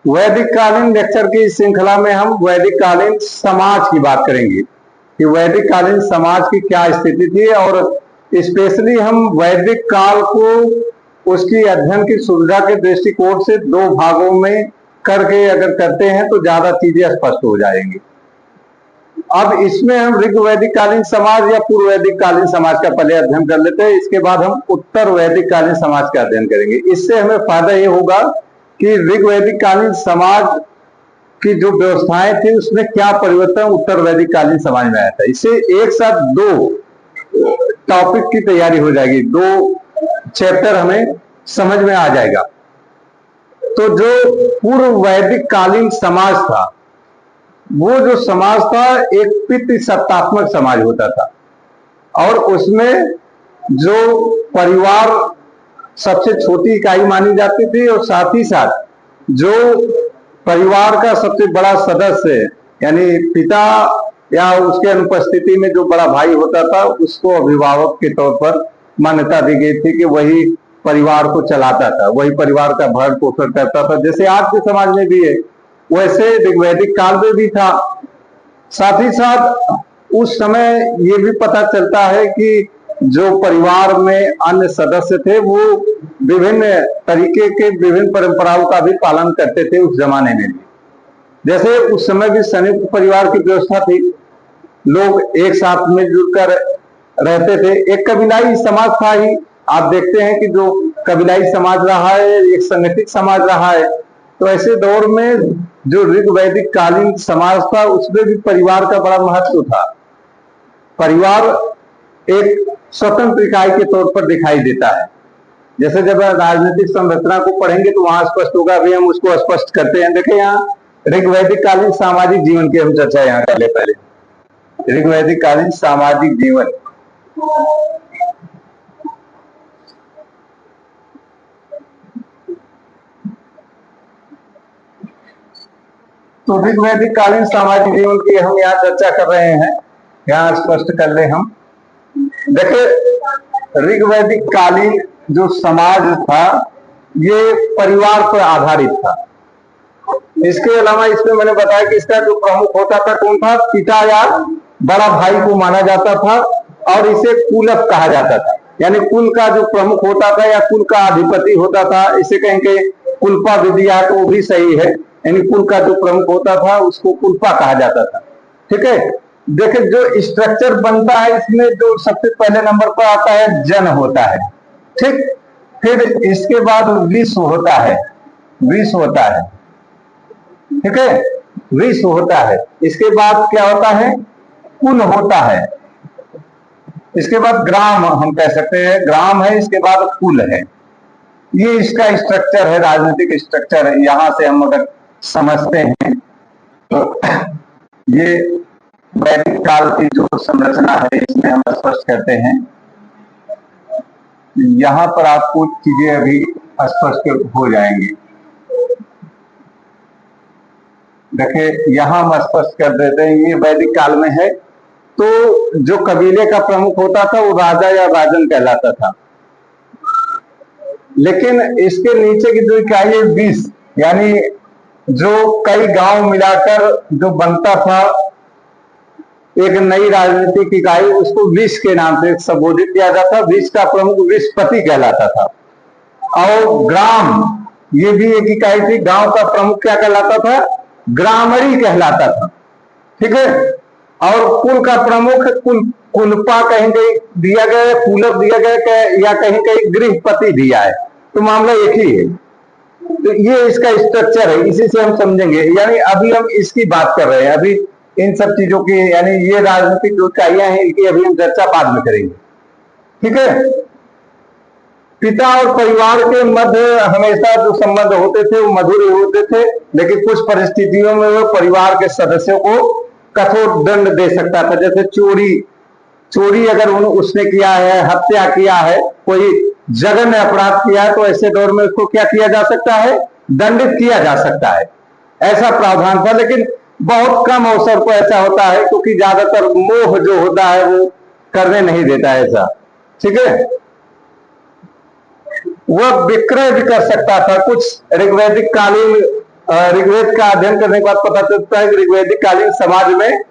वैदिक कालीन लेक्चर की श्रृंखला में हम वैदिक कालीन समाज की बात करेंगे कि वैदिक कालीन समाज की क्या स्थिति थी, और स्पेशली हम वैदिक काल को उसकी अध्ययन की सुविधा के दृष्टिकोण से दो भागों में करके अगर करते हैं तो ज्यादा चीजें स्पष्ट हो जाएंगी। अब इसमें हम ऋग वैदिक कालीन समाज या पूर्व वैदिक कालीन समाज का पहले अध्ययन कर लेते हैं, इसके बाद हम उत्तर वैदिक कालीन समाज का अध्ययन करेंगे। इससे हमें फायदा ये होगा कि ऋग वैदिक कालीन समाज की जो व्यवस्थाएं थी उसमें क्या परिवर्तन उत्तर वैदिक कालीन समाज में आया था। इससे एक साथ दो टॉपिक की तैयारी हो जाएगी, दो चैप्टर हमें समझ में आ जाएगा। तो जो पूर्व वैदिक कालीन समाज था, वो जो समाज था एक पितृ सत्तात्मक समाज होता था, और उसमें जो परिवार सबसे छोटी इकाई मानी जाती थी, और साथ ही साथ जो परिवार का सबसे बड़ा सदस्य यानी पिता या उसके अनुपस्थिति में जो बड़ा भाई होता था उसको अभिभावक के तौर पर मान्यता दी गई थी कि वही परिवार को चलाता था, वही परिवार का भरण पोषण करता था। जैसे आज के समाज में भी है वैसे ऋग्वैदिक काल में भी था। साथ ही साथ उस समय ये भी पता चलता है कि जो परिवार में अन्य सदस्य थे वो विभिन्न तरीके के विभिन्न परंपराओं का भी पालन करते थे उस जमाने में भी। जैसे उस समय भी संयुक्त परिवार की व्यवस्था थी, लोग एक साथ में जुड़कर रहते थे, एक कबीलाई समाज था ही। आप देखते हैं कि जो कबीलाई समाज रहा है एक संगठित समाज रहा है। तो ऐसे दौर में जो ऋग वैदिक कालीन समाज था उसमें भी परिवार का बड़ा महत्व था। परिवार एक स्वतंत्र इकाई के तौर पर दिखाई देता है। जैसे जब राजनीतिक संरचना को पढ़ेंगे तो वहां स्पष्ट होगा, अभी हम उसको स्पष्ट करते हैं। देखिए यहाँ ऋग वैदिक कालीन सामाजिक जीवन की हम चर्चा यहाँ कर ले। पहले ऋग वैदिक कालीन सामाजिक जीवन, तो ऋग वैदिक कालीन सामाजिक जीवन की हम यहाँ चर्चा कर रहे हैं, यहाँ स्पष्ट कर ले हम। देखिए ऋग वैदिक कालीन जो समाज था ये परिवार पर आधारित था। इसके अलावा इसमें मैंने बताया कि इसका जो प्रमुख होता था कौन था, पिता या बड़ा भाई को माना जाता था, और इसे कुलप कहा जाता था। यानी कुल का जो प्रमुख होता था या कुल का अधिपति होता था, इसे कहीं कहीं कुलपा विद्या तो भी सही है, यानी कुल का जो प्रमुख होता था उसको कुलपा कहा जाता था। ठीक है, देखिए जो स्ट्रक्चर बनता है इसमें जो सबसे पहले नंबर पर आता है जन होता है, ठीक, फिर इसके बाद विश्व होता है, विश्व होता है, ठीक है, विश्व होता है। इसके बाद क्या होता है, कुल होता है। इसके बाद ग्राम हम कह सकते हैं, ग्राम है, इसके बाद कुल है। ये इसका स्ट्रक्चर है, राजनीतिक स्ट्रक्चर है। यहां से हम अगर समझते हैं तो ये वैदिक काल की जो संरचना है इसमें हम स्पष्ट करते हैं। यहां पर आपको चीजें अभी स्पष्ट हो जाएंगी। देखिए यहां हम स्पष्ट कर देते हैं, ये वैदिक काल में है। तो जो कबीले का प्रमुख होता था वो राजा या राजन कहलाता था, लेकिन इसके नीचे की जो इकाई है बीस, यानी जो कई गांव मिलाकर जो बनता था एक नई राजनीतिक इकाई, उसको विश के नाम से संबोधित किया जाता। विश का प्रमुख विशपति कहलाता था। और ग्राम ये भी एक इकाई थी, गांव का प्रमुख क्या कहलाता था, ग्रामरी कहलाता था। ठीक है, और कुल का प्रमुख कुलपा कहीं कहीं दिया गया, कुलप दिया गया, या कहीं कहीं गृहपति दिया है, तो मामला एक ही है। तो ये इसका स्ट्रक्चर है, इसी से हम समझेंगे। यानी अभी हम इसकी बात कर रहे हैं, अभी इन सब चीजों की, यानी ये राजनीतिक जो इकाइयां हैं इनकी अभी हम चर्चा बाद में करेंगे। ठीक है, पिता और परिवार के मध्य हमेशा जो संबंध होते थे वो मधुर होते थे, लेकिन कुछ परिस्थितियों में वो परिवार के सदस्यों को कठोर दंड दे सकता था। जैसे चोरी अगर उसने किया है, हत्या किया है, कोई जघन्य अपराध किया है, तो ऐसे दौर में उसको क्या किया जा सकता है, दंडित किया जा सकता है। ऐसा प्रावधान था, लेकिन बहुत कम अवसर पर ऐसा होता है, क्योंकि ज्यादातर मोह जो होता है वो करने नहीं देता है ऐसा। ठीक है, वह विक्रय भी कर सकता था। कुछ ऋग्वैदिक कालीन ऋग्वेद का अध्ययन करने के बाद पता चलता है कि ऋग्वैदिक कालीन समाज में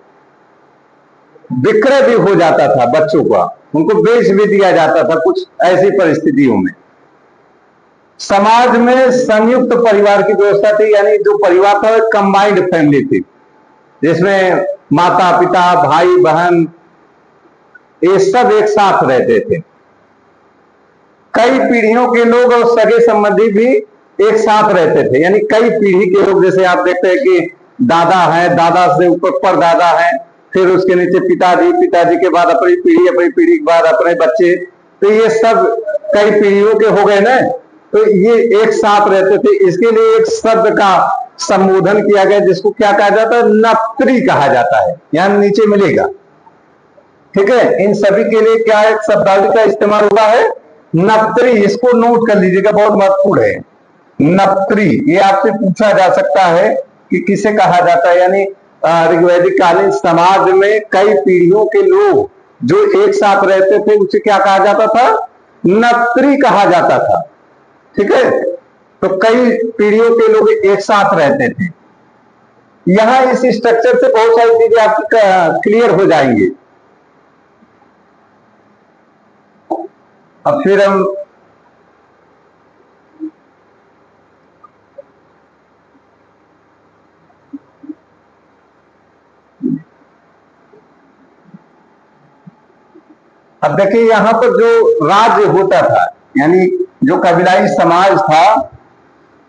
विक्रय भी हो जाता था बच्चों का, उनको बेच भी दिया जाता था कुछ ऐसी परिस्थितियों में। समाज में संयुक्त परिवार की व्यवस्था थी, यानी जो परिवार था वो कंबाइंड फैमिली थी, जिसमें माता पिता भाई बहन ये सब एक साथ रहते थे। कई पीढ़ियों के लोग और सगे संबंधी भी एक साथ रहते थे, यानी कई पीढ़ी के लोग, जैसे आप देखते हैं कि दादा है, दादा से ऊपर परदादा है, फिर उसके नीचे पिताजी, पिताजी के बाद अपनी पीढ़ी के बाद अपने बच्चे, तो ये सब कई पीढ़ियों के हो गए ना, तो ये एक साथ रहते थे। इसके लिए एक शब्द का संबोधन किया गया जिसको क्या कहा जाता है, नप्त्री कहा जाता है, यहां नीचे मिलेगा। ठीक है, इन सभी के लिए क्या एक शब्दावली का इस्तेमाल हुआ है, नप्त्री। इसको नोट कर लीजिएगा, बहुत महत्वपूर्ण है। नप्त्री ये आपसे पूछा जा सकता है कि किसे कहा जाता है, यानी ऋग्वैदिक कालीन समाज में कई पीढ़ियों के लोग जो एक साथ रहते थे उसे क्या कहा जाता था, नप्त्री कहा जाता था। ठीक है, तो कई पीढ़ियों के लोग एक साथ रहते थे। यहां इस स्ट्रक्चर से बहुत सारी चीजें आपकी क्लियर हो जाएंगी। अब फिर हम अब देखिए, यहां पर जो राज्य होता था, यानी जो कबीलाई समाज था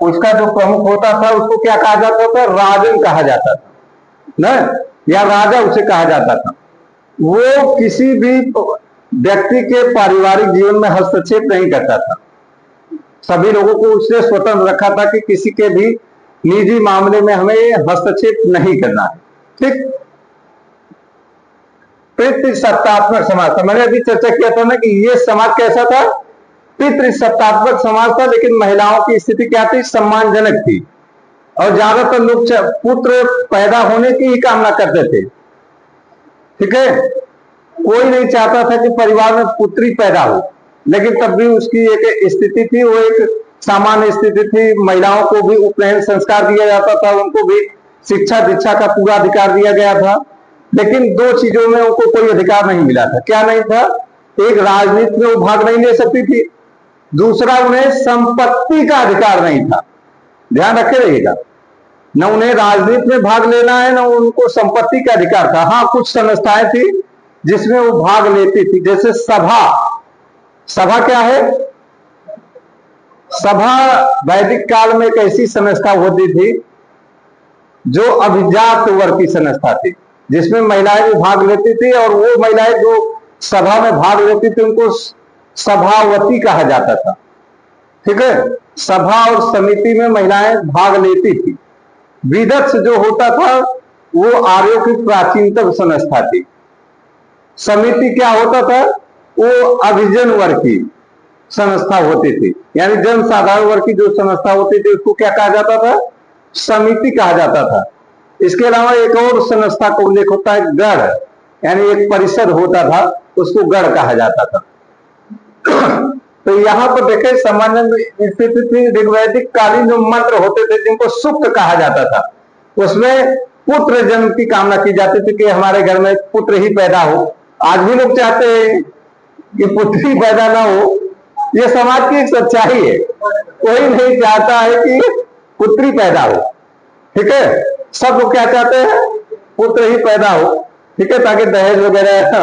उसका जो प्रमुख होता था उसको क्या कहा जाता था, राजन कहा जाता था ना, या राजा उसे कहा जाता था। वो किसी भी व्यक्ति के पारिवारिक जीवन में हस्तक्षेप नहीं करता था, सभी लोगों को उसने स्वतंत्र रखा था कि किसी के भी निजी मामले में हमें हस्तक्षेप नहीं करना है। ठीक, पितृसत्तात्मक समाज था, मैंने अभी चर्चा किया था ना कि ये समाज कैसा था, पितृसत्तात्मक समाज था, लेकिन महिलाओं की स्थिति क्या थी, सम्मानजनक थी, और ज्यादातर लोग पुत्र पैदा होने की ही कामना करते थे। ठीक है, कोई नहीं चाहता था कि परिवार में पुत्री पैदा हो, लेकिन तब भी उसकी एक स्थिति थी, वो एक सामान्य स्थिति थी। महिलाओं को भी उपनयन संस्कार दिया जाता था, उनको भी शिक्षा दीक्षा का पूरा अधिकार दिया गया था, लेकिन दो चीजों में उनको कोई अधिकार नहीं मिला था। क्या नहीं था, एक राजनीति में वो भाग नहीं ले सकती थी, दूसरा उन्हें संपत्ति का अधिकार नहीं था। ध्यान रखे रहिएगा, न उन्हें राजनीति में भाग लेना है, न उनको संपत्ति का अधिकार था। हाँ, कुछ संस्थाएं थी जिसमें वो भाग लेती थी, जैसे सभा। सभा क्या है, सभा वैदिक काल में एक ऐसी संस्था होती थी जो अभिजात वर्ग की संस्था थी, जिसमें महिलाएं भी भाग लेती थी, और वो महिलाएं जो सभा में भाग लेती थी उनको सभावती कहा जाता था। ठीक है, सभा और समिति में महिलाएं भाग लेती थी। विदक्ष जो होता था वो आर्यों की प्राचीनतम संस्था थी। समिति क्या होता था, वो अभिजन वर्ग की संस्था होती थी, यानी जनसाधारण वर्ग की जो संस्था होती थी उसको क्या कहा जाता था, समिति कहा जाता था। इसके अलावा एक और संस्था का उल्लेख होता है, गढ़, यानी एक परिषद होता था, उसको गढ़ कहा जाता था। तो यहां पर देखें, सामान्य स्थिति थी। ऋग्वैदिक कालीन जो मंत्र होते थे जिनको सुक्त कहा जाता था, उसमें पुत्र जन्म की कामना की जाती थी कि हमारे घर में पुत्र ही पैदा हो। आज भी लोग चाहते हैं कि पुत्र ही पैदा ना हो, ये समाज की एक सच्चाई है। कोई नहीं चाहता है कि पुत्री पैदा हो। ठीक है, सब लोग क्या चाहते हैं, पुत्र ही पैदा हो। ठीक है, ताकि दहेज वगैरह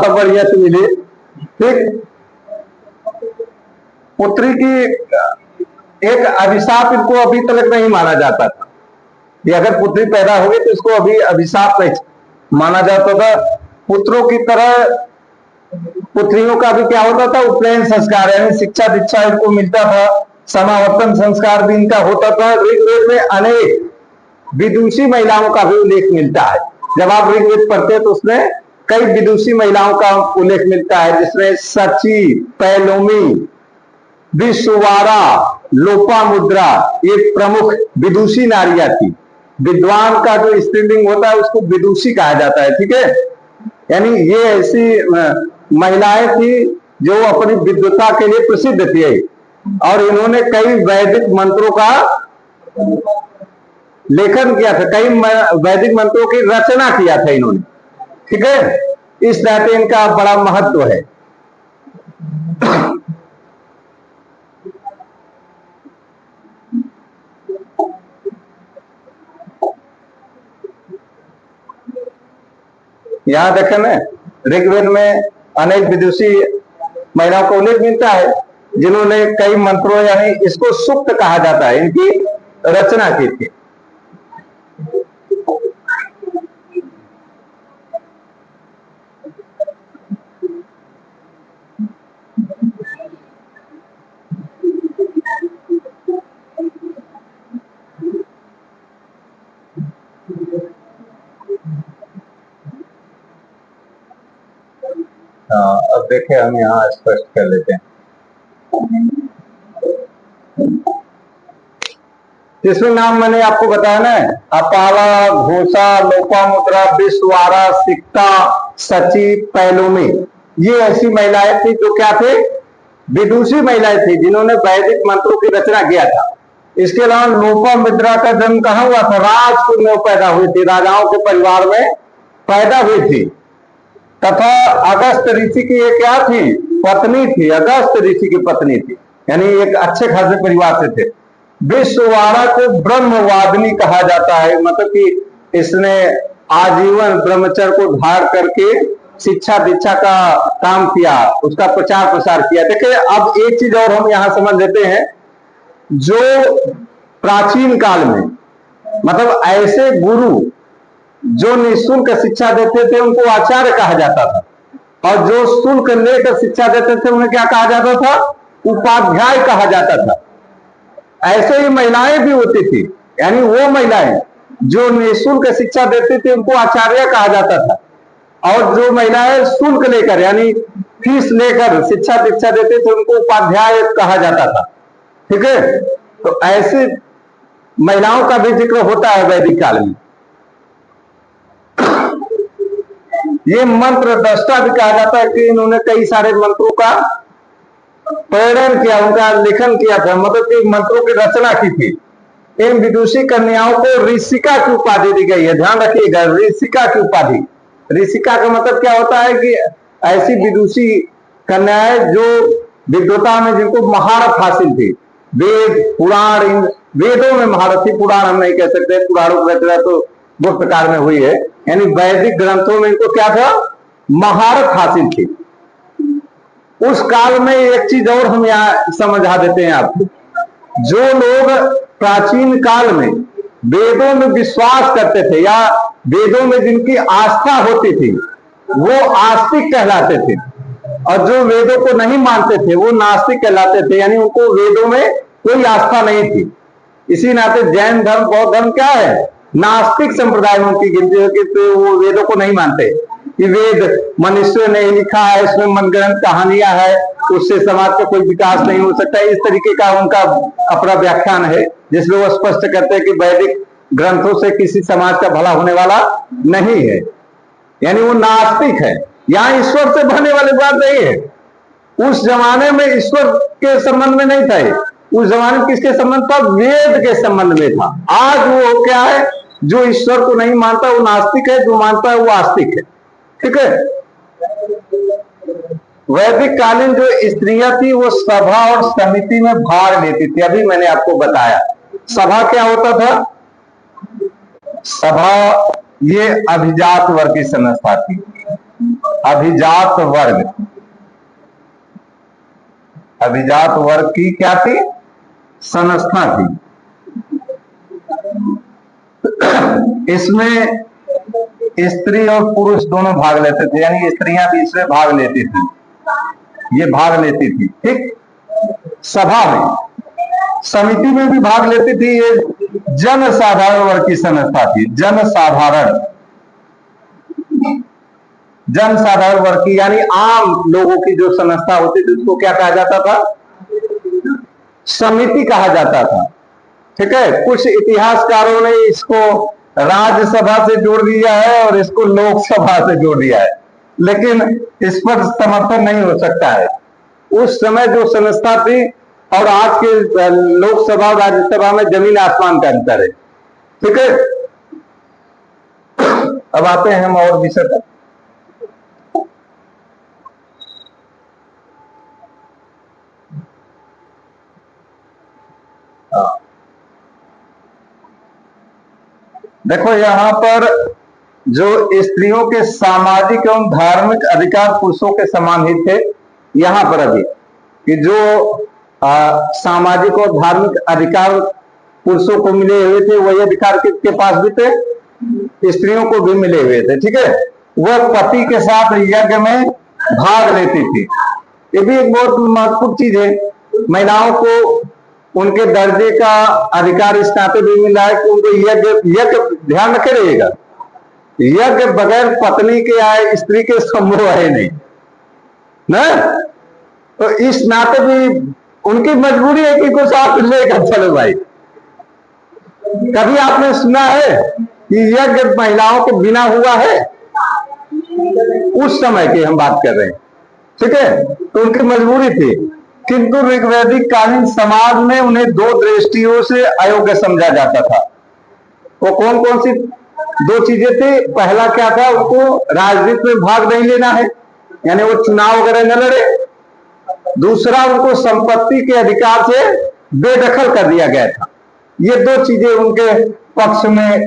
बढ़िया से मिले। ठीक, पुत्री की एक अभिशाप इनको अभी तक नहीं माना जाता था कि अगर पुत्री पैदा होगी तो इसको अभी अभिशाप नहीं माना जाता था। पुत्रों की तरह पुत्रियों का भी क्या होता था, उपनयन संस्कार, यानी शिक्षा दीक्षा इनको मिलता था, समावर्तन संस्कार भी इनका होता था। ऋग्वेद में अनेक विदुषी महिलाओं का भी उल्लेख मिलता है। जब आप ऋग्वेद पढ़ते हैं तो उसमें कई विदुषी महिलाओं का उल्लेख मिलता है, जिसमें सची, पैलोमी, विश्ववारा, लोपामुद्रा, ये प्रमुख विदुषी नारियां थी। विद्वान का जो स्त्रीलिंग होता है उसको विदुषी कहा जाता है। ठीक है, यानी ये ऐसी महिलाएं थी जो अपनी विद्वता के लिए प्रसिद्ध थी, और इन्होंने कई वैदिक मंत्रों का लेखन किया था, कई वैदिक मंत्रों की रचना किया था इन्होंने। ठीक है, इस नाते इनका बड़ा महत्व है। यहां देखें ना, ऋग्वेद में अनेक विदुषी महिलाओं को उल्लेख मिलता है जिन्होंने कई मंत्रों, यानी इसको सूक्त कहा जाता है, इनकी रचना की थी। अब देखें, हम यहाँ स्पष्ट कर लेते हैं। इसमें नाम मैंने आपको बताया ना, अपाला, घोषा, लोपामुद्रा, विश्वारा, सिक्ता, सची, पैलोमी, ये ऐसी महिलाएं थी जो क्या थे, विदुषी महिलाएं थी जिन्होंने वैदिक मंत्रों की रचना किया था। इसके अलावा लोपामुद्रा का जन्म कहाँ हुआ था? राजकुल में पैदा हुई थी, राजाओं के परिवार में पैदा हुई थी। तथा अगस्त ऋषि की ये क्या थी? पत्नी थी, अगस्त ऋषि की पत्नी थी, यानी एक अच्छे खासे परिवार से थे। विश्ववारा को ब्रह्मवादिनी कहा जाता है, मतलब कि इसने आजीवन ब्रह्मचर्य को धार करके शिक्षा दीक्षा का काम किया, उसका प्रचार प्रसार किया। देखिए, अब एक चीज और हम यहां समझ लेते हैं, जो प्राचीन काल में, मतलब ऐसे गुरु जो निःशुल्क शिक्षा देते थे उनको आचार्य कहा जाता था, और जो शुल्क लेकर शिक्षा देते थे उन्हें क्या कहा जाता था? उपाध्याय कहा जाता था। ऐसे ही महिलाएं भी होती थी, यानी वो महिलाएं जो निःशुल्क शिक्षा देती थी उनको आचार्य कहा जाता था, और जो महिलाएं शुल्क लेकर, यानी फीस लेकर शिक्षा दीक्षा देते थे उनको उपाध्याय कहा जाता था। ठीक है, तो ऐसे महिलाओं का भी जिक्र होता है वैदिक काल में। ये मंत्र दृष्टा भी कहा जाता है कि इन्होंने कई सारे मंत्रों का प्रेरण किया, उनका लेखन किया था, मतलब कि मंत्रों की रचना की थी। इन विदुषी कन्याओं को ऋषिका की उपाधि दी गई है, ध्यान रखिएगा, ऋषिका की उपाधि। ऋषिका का मतलब क्या होता है कि ऐसी विदुषी कन्याएं जो विद्वता में, जिनको महारत हासिल थी, वेद पुराण, इन वेदों में महारत थी, पुराण हम नहीं कह सकते, पुराणों की रचना तो दो प्रकार में हुई है, यानी वैदिक ग्रंथों में इनको क्या था? महारत हासिल थी। उस काल में एक चीज और हम यहाँ समझा देते हैं आपको, जो लोग प्राचीन काल में वेदों में विश्वास करते थे या वेदों में जिनकी आस्था होती थी वो आस्तिक कहलाते थे, और जो वेदों को नहीं मानते थे वो नास्तिक कहलाते थे, यानी उनको वेदों में कोई आस्था नहीं थी। इसी नाते जैन धर्म, बौद्ध धर्म क्या है? नास्तिक संप्रदायों की गिनती है कि तो वो वेदों को नहीं मानते कि वेद मनुष्य ने लिखा है, इसमें मनगढ़ंत कहानियां है, उससे समाज का कोई विकास नहीं हो सकता। इस तरीके का उनका अपना व्याख्यान है जिसमें वो स्पष्ट करते हैं कि वैदिक ग्रंथों से किसी समाज का भला होने वाला नहीं है, यानी वो नास्तिक है। यहाँ ईश्वर से भरने वाली बात नहीं है। उस जमाने में ईश्वर के संबंध में नहीं था, उस जमाने में किसके संबंध था? वेद के संबंध में था। आज वो क्या है? जो ईश्वर को नहीं मानता वो नास्तिक है, जो मानता है वो आस्तिक है। ठीक है, वैदिक कालीन जो स्त्रियां थी वो सभा और समिति में भाग लेती थी। अभी मैंने आपको बताया सभा क्या होता था। सभा ये अभिजात वर्ग की संस्था थी, अभिजात वर्ग, अभिजात वर्ग की क्या थी? संस्था थी। इसमें स्त्री और पुरुष दोनों भाग लेते थे, यानी स्त्रियां भी इसमें भाग लेती थी, ये भाग लेती थी। ठीक, सभा में, समिति में भी भाग लेती थी। ये जन साधारण वर्ग की संस्था थी, जन साधारण, जन साधारण वर्ग की, यानी आम लोगों की जो संस्था होती थी उसको क्या कहा जाता था? समिति कहा जाता था। ठीक है, कुछ इतिहासकारों ने इसको राज्यसभा से जोड़ दिया है और इसको लोकसभा से जोड़ दिया है, लेकिन इस पर समर्थन नहीं हो सकता है। उस समय जो संस्था थी और आज के लोकसभा और राज्यसभा में जमीन आसमान का अंतर है। ठीक है, अब आते हैं हम और विषय पर। देखो यहां पर जो स्त्रियों के सामाजिक एवं धार्मिक अधिकार पुरुषों के समान ही थे, यहां पर अभी कि जो सामाजिक और धार्मिक अधिकार पुरुषों को मिले हुए थे वही अधिकार के पास भी थे, स्त्रियों को भी मिले हुए थे। ठीक है, वह पति के साथ यज्ञ में भाग लेती थी। ये भी एक बहुत महत्वपूर्ण चीज है। महिलाओं को उनके दर्जे का अधिकार इस नाते भी मिला है कि उनको यज्ञ ध्यान रखे रहिएगा, यज्ञ बगैर पत्नी के आए स्त्री के संभव है नहीं ना। तो इस नाते भी उनकी मजबूरी है कि कुछ आप लेकर चलो भाई। कभी आपने सुना है कि यज्ञ महिलाओं के बिना हुआ है? उस समय की हम बात कर रहे हैं। ठीक है, तो उनकी मजबूरी थी, किंतु ऋग्वैदिक कालीन समाज में उन्हें दो दृष्टियों से अयोग्य समझा जाता था। वो कौन कौन सी दो चीजें थी? पहला क्या था, उनको राजनीति में भाग नहीं लेना है, यानी वो चुनाव वगैरह न लड़े। दूसरा, उनको संपत्ति के अधिकार से बेदखल कर दिया गया था। ये दो चीजें उनके पक्ष में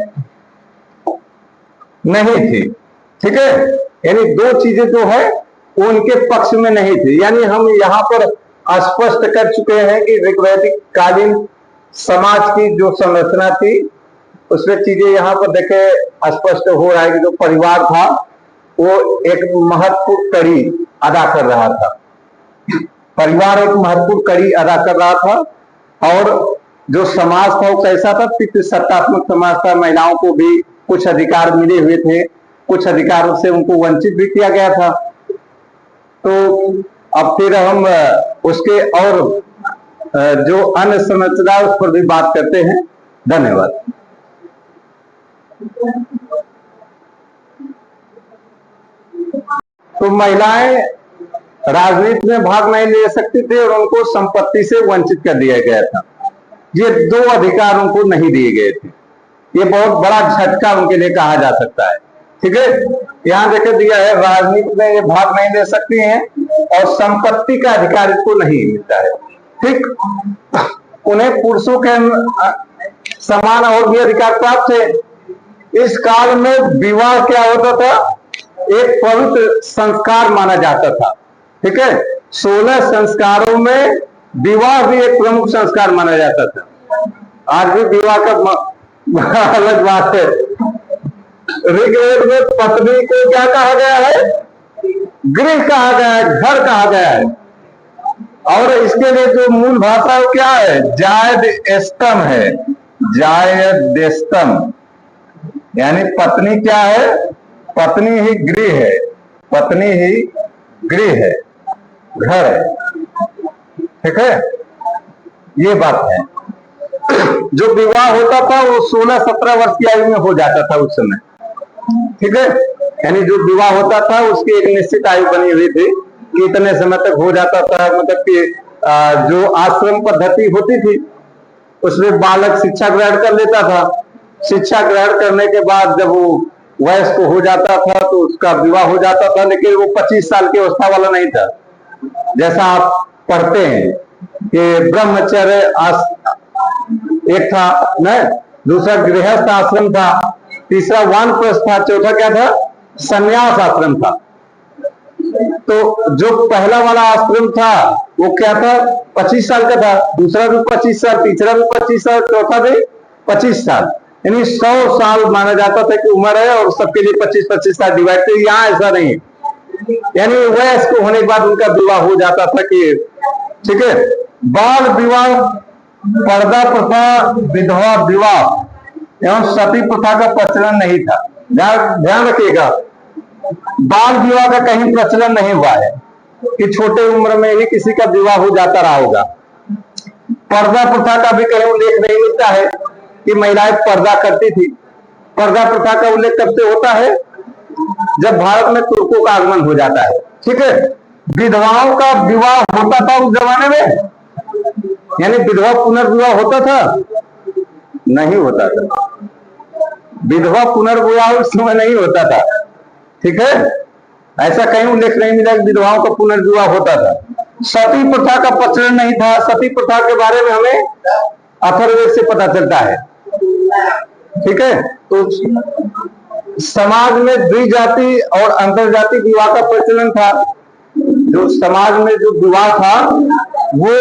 नहीं थी। ठीक है, यानी दो चीजें जो है वो उनके पक्ष में नहीं थी। यानी हम यहाँ पर स्पष्ट कर चुके हैं कि ऋग्वैदिक कालीन समाज की जो संरचना थी उसमें चीजें यहाँ पर देखे स्पष्ट हो रहा है कि जो परिवार था वो एक महत्वपूर्ण कड़ी अदा कर रहा था। परिवार एक महत्वपूर्ण कड़ी अदा कर रहा था, और जो समाज था वो कैसा था? पितृसत्तात्मक समाज था। महिलाओं को भी कुछ अधिकार मिले हुए थे, कुछ अधिकारों से उनको वंचित भी किया गया था। तो अब फिर हम उसके और जो अन्य संरचना उस पर भी बात करते हैं। धन्यवाद। तो महिलाएं राजनीति में भाग नहीं ले सकती थी और उनको संपत्ति से वंचित कर दिया गया था। ये दो अधिकार उनको नहीं दिए गए थे। ये बहुत बड़ा झटका उनके लिए कहा जा सकता है। ठीक है, यहां देखे दिया है राजनीति में ये भाग नहीं ले सकती हैं और संपत्ति का अधिकार इनको नहीं मिलता है। ठीक, उन्हें पुरुषों के समान और भी अधिकार प्राप्त थे। इस काल में विवाह क्या होता था? एक पवित्र संस्कार माना जाता था। ठीक है, 16 संस्कारों में विवाह भी एक प्रमुख संस्कार माना जाता था। आज भी विवाह का अलग बात है। ऋग्वेद में पत्नी को क्या कहा गया है? गृह कहा गया है, घर कहा गया है। और इसके लिए जो मूल भाषा वो क्या है? जायद एस्तम है, जायद एस्तम। यानी पत्नी क्या है? पत्नी ही गृह है, पत्नी ही गृह है, घर है। ठीक है, ये बात है। जो विवाह होता था वो 16-17 वर्ष की आयु में हो जाता था उस समय। ठीक है, यानी जो विवाह होता था उसकी एक निश्चित आयु बनी हुई थी कि इतने समय तक हो जाता था। मतलब कि जो आश्रम पद्धति होती थी उसमें बालक शिक्षा ग्रहण कर लेता था। शिक्षा ग्रहण करने के बाद जब वो वयस्क हो जाता था तो उसका विवाह हो जाता था, लेकिन वो 25 साल की अवस्था वाला नहीं था। जैसा आप पढ़ते हैं कि ब्रह्मचर्य एक था न, दूसरा गृहस्थ आश्रम था, तीसरा वानप्रस्थ था, चौथा क्या था? संन्यास आश्रम था। तो जो पहला वाला आश्रम था वो क्या था? 25 साल का था, दूसरा भी 25 साल, तीसरा भी 25 साल, चौथा भी 25 साल। यानी 100 साल माना जाता था कि उम्र है और सबके लिए 25-25 साल डिवाइड थे। यहाँ ऐसा नहीं है, यानी वयस्क होने के बाद उनका विवाह हो जाता था कि ठीक है। बाल विवाह, पर्दा प्रथा, विधवा विवाह एवं सती प्रथा का प्रचलन नहीं था। ध्यान रखिएगा, बाल विवाह का कहीं प्रचलन नहीं हुआ है कि छोटे उम्र में ही किसी का विवाह हो जाता रहा होगा। पर्दा प्रथा का भी कहीं उल्लेख नहीं मिलता है कि महिलाएं पर्दा करती थी। पर्दा प्रथा का उल्लेख कब से होता है? जब भारत में तुर्कों का आगमन हो जाता है। ठीक है, विधवाओं का विवाह होता था उस जमाने में, यानी विधवा पुनर्विवाह होता था? नहीं होता था। विधवा पुनर्विवाह उस समय नहीं होता था, ठीक है। ऐसा कहीं उल्लेख नहीं मिला कि विधवाओं का पुनर्विवाह होता था। सती प्रथा का प्रचलन नहीं था। सती प्रथा के बारे में हमें अथर्ववेद से पता चलता है, ठीक है। तो समाज में द्विजाति और अंतरजाति विवाह का प्रचलन था। जो समाज में जो विवाह था वो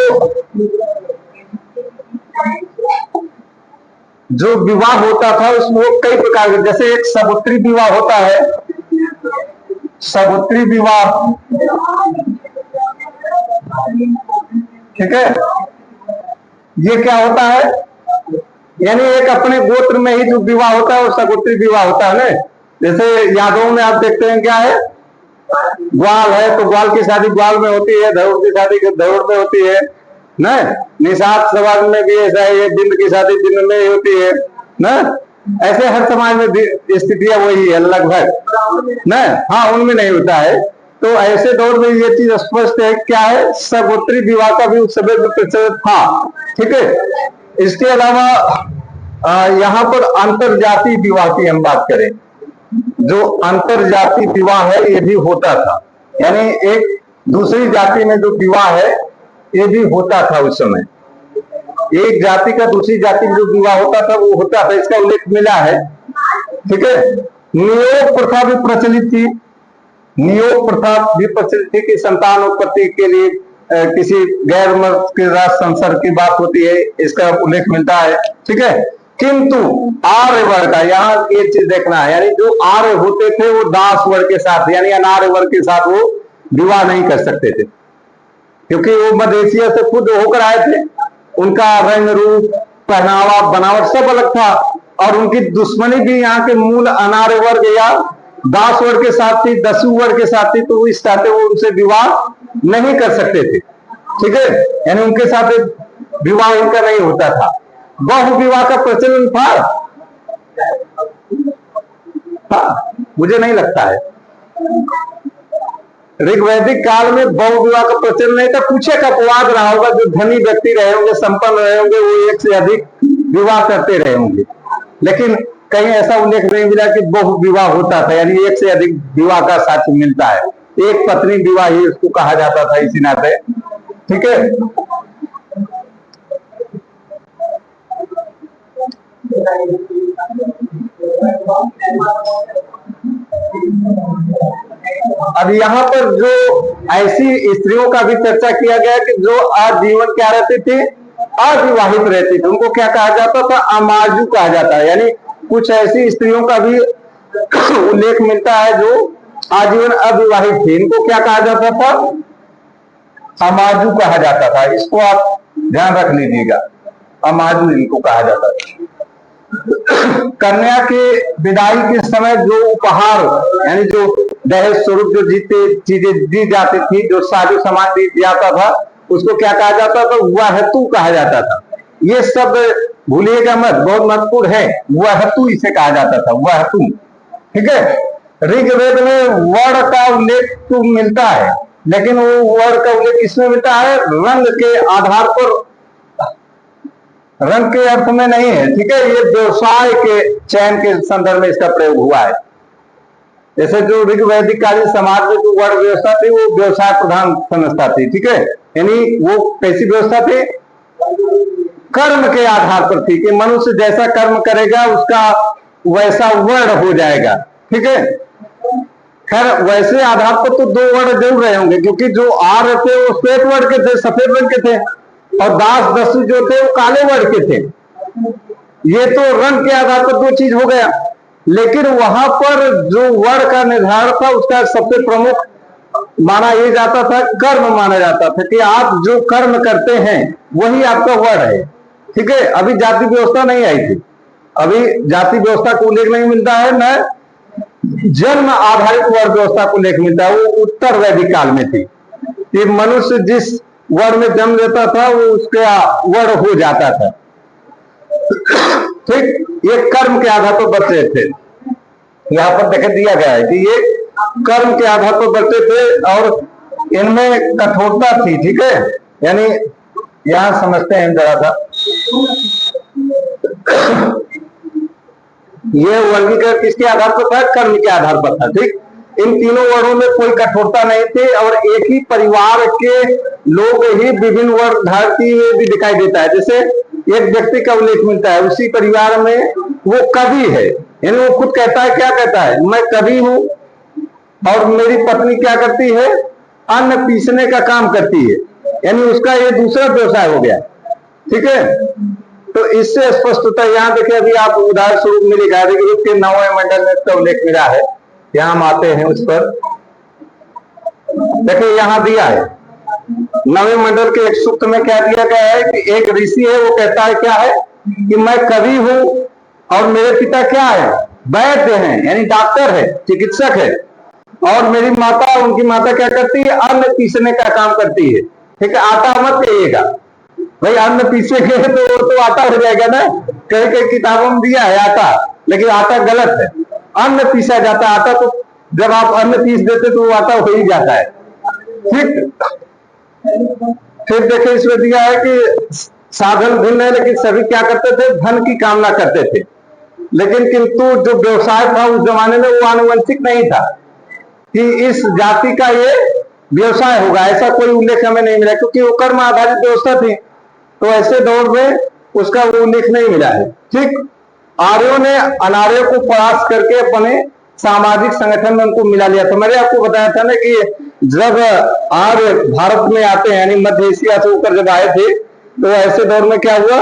जो विवाह होता था उसमें कई प्रकार के, जैसे एक सगोत्री विवाह होता है। सगोत्री विवाह, ठीक है, ये क्या होता है, यानी एक अपने गोत्र में ही जो विवाह होता है वो सगोत्री विवाह होता है ना। जैसे यादवों में आप देखते हैं क्या है, ग्वाल है तो ग्वाल की शादी ग्वाल में होती है, धरोड़ की शादी धरोड़ में होती है ना। निषाद समाज में भी ऐसा है, बिंद की शादी बिंद में होती है ना। ऐसे हर समाज में स्थितियां वही है लगभग ना। हाँ, उनमें नहीं होता है। तो ऐसे दौर में ये चीज स्पष्ट है, क्या है, सगोत्री विवाह का भी उस समय प्रचलित था, ठीक है। इसके अलावा यहाँ पर अंतरजातीय विवाह की हम बात करें, जो अंतरजातीय विवाह है ये भी होता था, यानी एक दूसरी जाति में जो विवाह है ये भी होता था उस समय। एक जाति का दूसरी जाति में जो विवाह होता था वो होता था, इसका उल्लेख मिला है, ठीक है। नियोग प्रथा भी प्रचलित थी। नियोग प्रथा भी प्रचलित थी कि संतान उत्पत्ति के लिए किसी गैर मर्द के साथ संसर्ग की बात होती है, इसका उल्लेख मिलता है, ठीक है। किंतु आर्य वर्ग का यहाँ ये चीज देखना है, यानी जो आर्य होते थे वो दास वर्ग के साथ यानी अनार्य वर्ग के साथ वो विवाह नहीं कर सकते थे, क्योंकि वो मदेशिया से खुद होकर आए थे। उनका रंग रूप पहनावा बनावट सब अलग था, और उनकी दुश्मनी भी यहाँ के मूल अनार्य वर्ग या दास वर्ग के साथ थी, दस्यु वर्ग के साथ थी। तो इस चाहते वो उनसे विवाह नहीं कर सकते थे, ठीक है, यानी उनके साथ विवाह इनका नहीं होता था। बहु विवाह का प्रचलन था, मुझे नहीं लगता है ऋग्वैदिक काल में बहु विवाह का प्रचलन नहीं था। कुछ एक अपवाद रहा होगा, जो धनी व्यक्ति रहे होंगे, संपन्न रहे होंगे, वो एक से अधिक विवाह करते रहे होंगे, लेकिन कहीं ऐसा उल्लेख नहीं मिला कि बहु विवाह होता था, यानी एक से अधिक विवाह का साक्ष्य मिलता है। एक पत्नी विवाह ही उसको कहा जाता था इसी नाते, ठीक है। अब यहाँ पर जो ऐसी स्त्रियों का भी चर्चा किया गया कि जो आजीवन क्या रहती थी, अविवाहित रहती थी, उनको क्या कहा जाता था, अमाजू कहा जाता है। यानी कुछ ऐसी स्त्रियों का भी उल्लेख मिलता है जो आजीवन अविवाहित थी, इनको क्या कहा जाता था, अमाजू कहा जाता था। इसको आप ध्यान रख लीजिएगा, अमाजू इनको कहा जाता था। कन्या के विदाई के समय जो उपहार यानी जो दहेज स्वरूप जो चीजें दी जाती थी, जो साजो सामान दी जाता था, उसको क्या कहा जाता था, वहतु कहा जाता था। ये शब्द भूलिएगा मत, बहुत महत्वपूर्ण है। वहतु इसे कहा जाता था, वहतु, ठीक है। ऋग्वेद में वर्ण का उल्लेख तो मिलता है, लेकिन वो वर्ण का उल्लेख किसमें मिलता है, रंग के आधार पर, रंग के अर्थ में नहीं है, ठीक है। ये व्यवसाय के चयन के संदर्भ में इसका प्रयोग हुआ है। जैसे जो ऋग्वैदिक कालीन समाज में जो वर्ण व्यवस्था थी वो व्यवसाय प्रधान समझता थी, ठीक है। यानी वो कैसी व्यवस्था थी, कर्म के आधार पर थी कि मनुष्य जैसा कर्म करेगा उसका वैसा वर्ण हो जाएगा, ठीक है। खैर वैसे आधार पर तो दो वर्ण जरूर रहे होंगे, क्योंकि जो आर्य थे वो श्वेत वर्ण के थे, सफेद रंग के थे, और दास दस्यु जो थे वो काले वर्ण के थे। ये तो रंग के आधार पर दो चीज हो गया, लेकिन वहां पर जो वर्ण का निर्धारण था उसका सबसे प्रमुख माना ये जाता था, कर्म माना जाता था कि आप जो कर्म करते हैं वही आपका वर्ण है, ठीक है। अभी जाति व्यवस्था नहीं आई थी, अभी जाति व्यवस्था को उल्लेख नहीं मिलता है, न जन्म आधारित वर्ण व्यवस्था को उल्लेख मिलता है। वो उत्तर वैदिक काल में थी कि मनुष्य जिस वर्ण में जन्म लेता था वो उसका वर्ण हो जाता था, ठीक। ये कर्म के आधार पर बचे थे। यहाँ पर देख दिया गया है कि ये कर्म के आधार पर बचे थे और इनमें कठोरता थी, ठीक है। यानी यहां समझते हैं जरा सा, ये वर्गीकरण किसके आधार पर था? कर्म के आधार पर था। ठीक, इन तीनों वर्णों में कोई कठोरता नहीं थी और एक ही परिवार के लोग ही विभिन्न वर्ण धारती हुए भी दिखाई देता है। जैसे एक व्यक्ति का उल्लेख मिलता है, उसी परिवार में वो कवि है, यानी वो खुद कहता है, क्या कहता है, मैं कवि हूं और मेरी पत्नी क्या करती है, अन्न पीसने का काम करती है, यानी उसका ये दूसरा व्यवसाय हो गया। ठीक है, तो इससे स्पष्ट होता है। यहाँ देखिए, अभी आप उदाहरण स्वरूप में लिखा है कि 9वें मंडल में इसका उल्लेख मिला है। यहाँ हम आते हैं उस पर, देखिए यहाँ दिया है 9वें मंडल के एक सूक्त में क्या दिया गया है कि एक ऋषि है, वो कहता है क्या है कि मैं कवि हूं और मेरे पिता क्या है, वैद्य हैं, यानी डॉक्टर है, चिकित्सक है, और मेरी माता, उनकी माता क्या करती है, अन्न पीसने का काम करती है। ठीक है, आटा मत कहिएगा भाई, अन्न पीसेंगे तो आटा हो जाएगा ना। कई कई किताबों में दिया है आटा, लेकिन आटा गलत है, अन्न पीसा जाता है। आटा तो जब आप अन्न पीस देते तो वो आटा हो ही जाता है। ठीक, फिर देखिए इसमें दिया है कि साधन भिन्न है, लेकिन सभी क्या करते थे, धन की कामना करते थे। लेकिन किंतु जो व्यवसाय था उस जमाने में वो आनुवंशिक नहीं था कि इस जाति का ये व्यवसाय होगा, ऐसा कोई उल्लेख हमें नहीं मिला, क्योंकि वो कर्म आधारित व्यवस्था थी। तो ऐसे दौर में उसका वो उल्लेख नहीं मिला है। ठीक, आर्यों ने अनार्यों को परास्त करके अपने सामाजिक संगठन में उनको मिला लिया था। मैंने आपको बताया था ना कि जब आर्य भारत में आते हैं, यानी मध्य एशिया से होकर जब आए थे, तो ऐसे दौर में क्या हुआ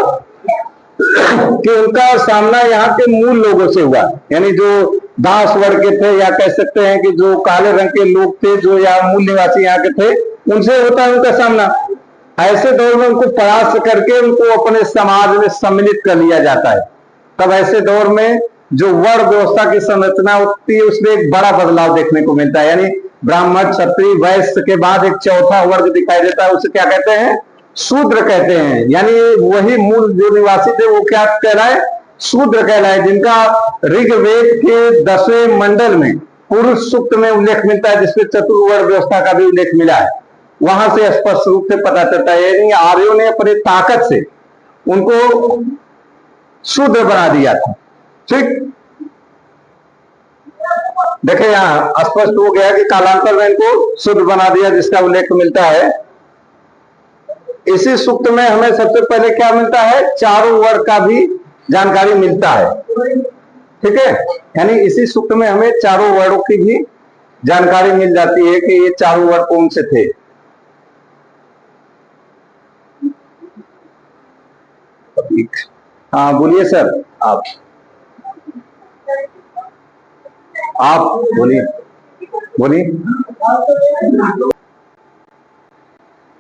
कि उनका सामना यहाँ के मूल लोगों से हुआ, यानी जो दास वर्ग के थे, या कह सकते हैं कि जो काले रंग के लोग थे, जो या मूल निवासी यहाँ के थे, उनसे होता है उनका सामना। ऐसे दौर में उनको परास्त करके उनको अपने समाज में सम्मिलित कर लिया जाता है। तब ऐसे दौर में जो वर्ण व्यवस्था की संरचना होती है उसमें एक बड़ा बदलाव देखने को मिलता है, यानी ब्राह्मण, क्षत्रिय, वैश्य के बाद एक चौथा वर्ग दिखाई देता है, उसे क्या कहते हैं, शूद्र कहते हैं। यानी वही मूल जो निवासी थे वो क्या कहलाए, शूद्र कहलाए, जिनका ऋग्वेद के 10वें मंडल में पुरुष सूक्त में उल्लेख मिलता है, जिसमें चतुर्वर्ण व्यवस्था का भी उल्लेख मिला है। वहां से स्पष्ट रूप से पता चलता है, यानी आर्यों ने अपनी ताकत से उनको शूद्र बना दिया था। ठीक, देखे यहां स्पष्ट हो गया कि कालांतर में इनको शूद्र बना दिया, जिसका उल्लेख मिलता है। इसी सूक्त में हमें सबसे पहले क्या मिलता है, चारों वर्ण का भी जानकारी मिलता है। ठीक है, यानी इसी सूक्त में हमें चारों वर्णों की भी जानकारी मिल जाती है कि ये चारों वर्ण कौन से थे। हाँ बोलिए सर, आप बोलिए बोलिए।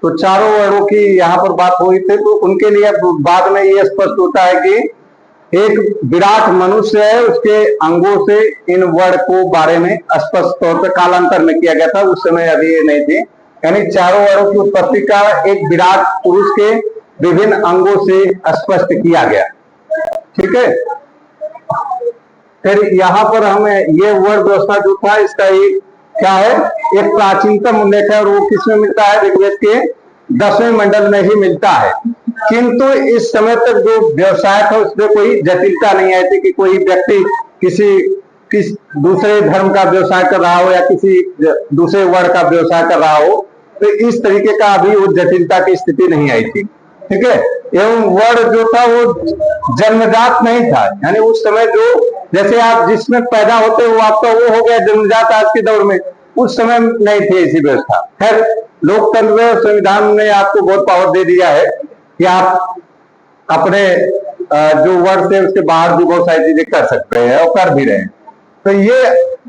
तो चारों वर्णों की यहाँ पर बात हुई थी, तो उनके लिए बाद में ये स्पष्ट होता है कि एक विराट मनुष्य है, उसके अंगों से इन वर्ण को बारे में स्पष्ट तौर पर कालांतर में किया गया था, उस समय अभी ये नहीं थी। यानी चारों वर्णों की उत्पत्ति का एक विराट पुरुष के विभिन्न अंगों से स्पष्ट किया गया। ठीक है, फिर यहाँ पर हमें ये वर्ण व्यवस्था जो था इसका एक क्या है, एक प्राचीनतम उल्लेख है, और वो किसमें मिलता है, ऋग्वेद के 10वें मंडल में ही मिलता है। किंतु इस समय तक जो व्यवसाय था उसमें कोई जटिलता नहीं आई थी कि कोई व्यक्ति किस दूसरे धर्म का व्यवसाय कर रहा हो या किसी दूसरे वर्ण का व्यवसाय कर रहा हो, तो इस तरीके का अभी वो जटिलता की स्थिति नहीं आई थी। ठीक है, एवं वर्ण जो था वो जन्मजात नहीं था, यानी उस समय जो जैसे आप जिसमें पैदा होते हो आपका वो हो गया जन्मजात आज के दौर में, उस समय नहीं थी ऐसी व्यवस्था। खैर, लोकतंत्र और संविधान ने आपको बहुत पावर दे दिया है कि आप अपने जो वर्ण से उसके बाहर भी बहुत सारी चीजें कर सकते हैं और कर भी रहे हैं। तो ये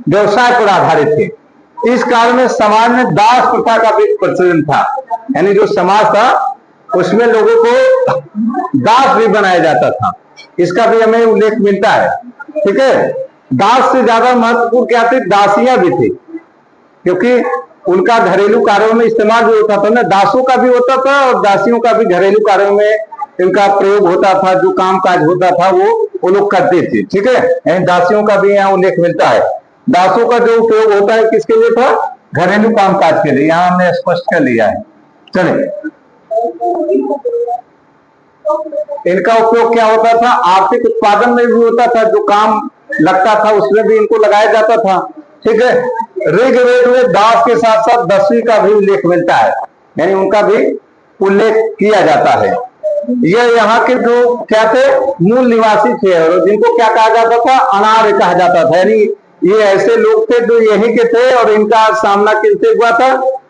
व्यवसाय पर आधारित थे। इस काल में समाज में दास प्रथा का भी प्रचलन था, यानी जो समाज था उसमें लोगों को दास भी बनाया जाता था, इसका भी हमें उल्लेख मिलता है। ठीक है, दास से ज्यादा महत्वपूर्ण क्या थी, दासियां भी थी, क्योंकि उनका घरेलू कार्यों में इस्तेमाल भी होता था ना, दासों का भी होता था और दासियों का भी घरेलू कार्यों में इनका प्रयोग होता था, जो काम काज होता था वो लोग करते थे। ठीक है, दासियों का भी यहाँ उल्लेख मिलता है। दासों का जो उपयोग होता है किसके लिए था, घरेलू काम काज के लिए, यहाँ हमने स्पष्ट कर लिया है। चले, इनका उपयोग क्या होता था, आर्थिक उत्पादन में भी होता था, जो काम लगता था उसमें भी इनको लगाया जाता था। ठीक है, ऋग्वेद में दास के साथ साथ दस्यु का भी उल्लेख मिलता है, यानी उनका भी उल्लेख किया जाता है। ये यहाँ के जो क्या थे, मूल निवासी थे, और जिनको क्या कहा जाता था, अनार्य कहा जाता था। यानी ये ऐसे लोग थे जो यहीं के थे, और इनका सामना किससे हुआ था,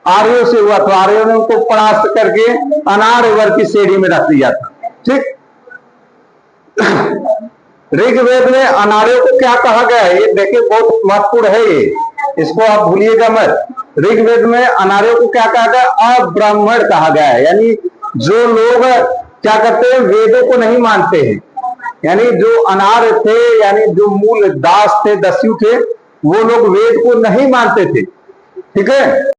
आर्यों से हुआ था। आर्यों ने उनको परास्त करके अनार्य वर्ग की श्रेणी में रख दिया था। ठीक, ऋग्वेद में अनार्यों को क्या कहा गया है, ये देखिए बहुत महत्वपूर्ण है ये, इसको आप भूलिएगा मत। ऋग्वेद में अनार्यों को क्या कहा गया, अब्राह्मण कहा गया है। यानी जो लोग क्या करते हैं, वेदों को नहीं मानते हैं, यानी जो अनार्य थे, यानी जो मूल दास थे, दस्यु थे, वो लोग वेद को नहीं मानते थे। ठीक है।